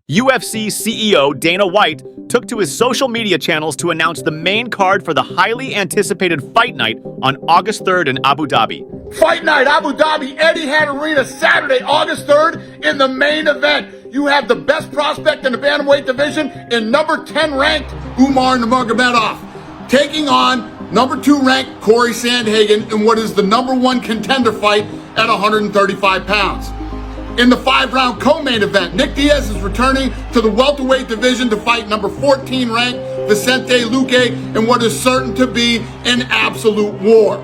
UFC CEO Dana White took to his social media channels to announce the main card for the highly anticipated fight night on August 3rd in Abu Dhabi. Fight night, Abu Dhabi, Etihad Arena, Saturday, August 3rd. In the main event, you have the best prospect in the bantamweight division in number 10 ranked Umar Nurmagomedov, taking on number 2 ranked Cory Sandhagen in what is the number 1 contender fight at 135 pounds. In the 5-round co-main event, Nick Diaz is returning to the welterweight division to fight number 14 ranked Vicente Luque in what is certain to be an absolute war.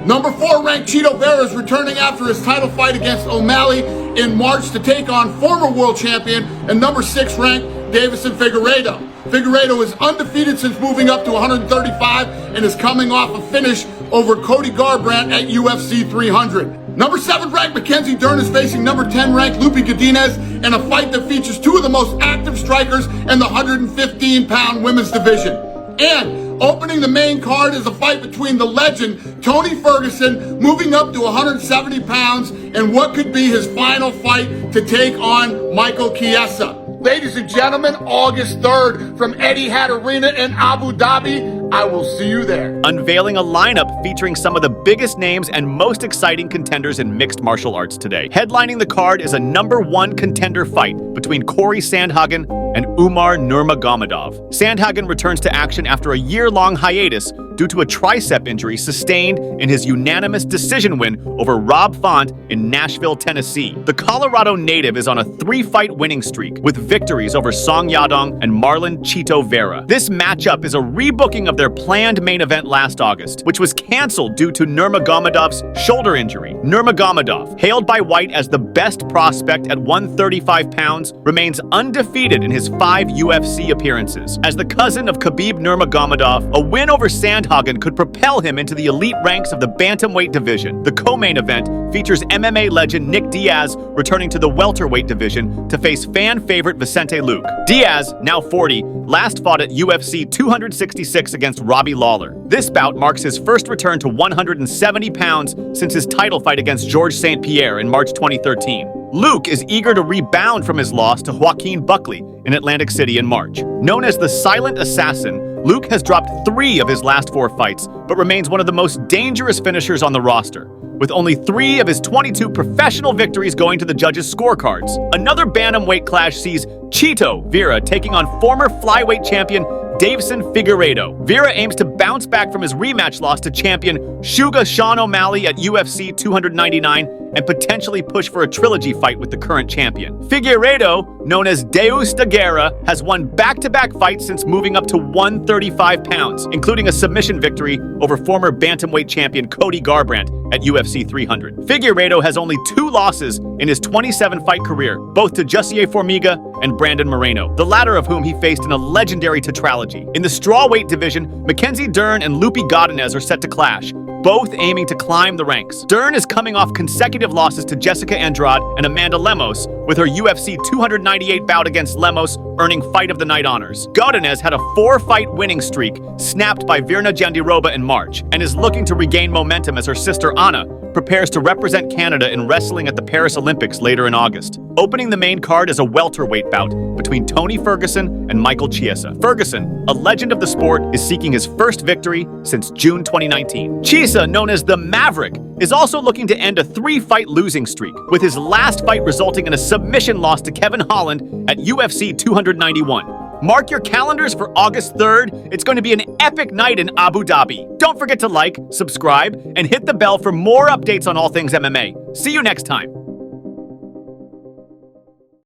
Number 4 ranked Chito Vera is returning after his title fight against O'Malley in March to take on former world champion and number 6 ranked Deiveson Figueiredo. Figueiredo is undefeated since moving up to 135 and is coming off a finish over Cody Garbrandt at UFC 300. Number 7 ranked Mackenzie Dern is facing number 10 ranked Lupe Godinez in a fight that features 2 of the most active strikers in the 115-pound women's division. And opening the main card is a fight between the legend Tony Ferguson, moving up to 170 pounds, and what could be his final fight to take on Michael Chiesa. Ladies and gentlemen, August 3rd from Etihad Arena in Abu Dhabi. I will see you there. Unveiling a lineup featuring some of the biggest names and most exciting contenders in mixed martial arts today. Headlining the card is a number 1 contender fight between Cory Sandhagen and Umar Nurmagomedov. Sandhagen returns to action after a year-long hiatus due to a tricep injury sustained in his unanimous decision win over Rob Font in Nashville, Tennessee. The Colorado native is on a 3-fight winning streak with victories over Song Yadong and Marlon Chito Vera. This matchup is a rebooking of their planned main event last August, which was canceled due to Nurmagomedov's shoulder injury. Nurmagomedov, hailed by White as the best prospect at 135 pounds, remains undefeated in his 5 UFC appearances. As the cousin of Khabib Nurmagomedov, a win over Sandhagen could propel him into the elite ranks of the bantamweight division. The co-main event features MMA legend Nick Diaz returning to the welterweight division to face fan favorite Vicente Luque. Diaz, now 40, last fought at UFC 266 against Robbie Lawler. This bout marks his first return to 170 pounds since his title fight against Georges St. Pierre in March 2013. Luque is eager to rebound from his loss to Joaquin Buckley in Atlantic City in March. Known as the Silent Assassin, Luque has dropped 3 of his last 4 fights, but remains one of the most dangerous finishers on the roster, with only 3 of his 22 professional victories going to the judges' scorecards. Another bantamweight clash sees Chito Vera taking on former flyweight champion Deiveson Figueiredo. Vera aims to bounce back from his rematch loss to champion Suga Sean O'Malley at UFC 299 and potentially push for a trilogy fight with the current champion. Figueiredo, known as Deus da Guerra, has won back-to-back fights since moving up to 135 pounds, including a submission victory over former bantamweight champion Cody Garbrandt at UFC 300. Figueiredo has only 2 losses in his 27-fight career, both to Jussier Formiga and Brandon Moreno, the latter of whom he faced in a legendary tetralogy. In the strawweight division, Mackenzie Dern and Lupe Godinez are set to clash, both aiming to climb the ranks. Dern is coming off consecutive losses to Jessica Andrade and Amanda Lemos, with her UFC 298 bout against Lemos earning Fight of the Night honors. Godinez had a 4-fight winning streak snapped by Virna Jandiroba in March and is looking to regain momentum as her sister Anna prepares to represent Canada in wrestling at the Paris Olympics later in August. Opening the main card is a welterweight bout between Tony Ferguson and Michael Chiesa. Ferguson, a legend of the sport, is seeking his first victory since June 2019. Chiesa, known as the Maverick, is also looking to end a 3-fight losing streak, with his last fight resulting in a submission loss to Kevin Holland at UFC 291. Mark your calendars for August 3rd. It's going to be an epic night in Abu Dhabi. Don't forget to like, subscribe, and hit the bell for more updates on all things MMA. See you next time.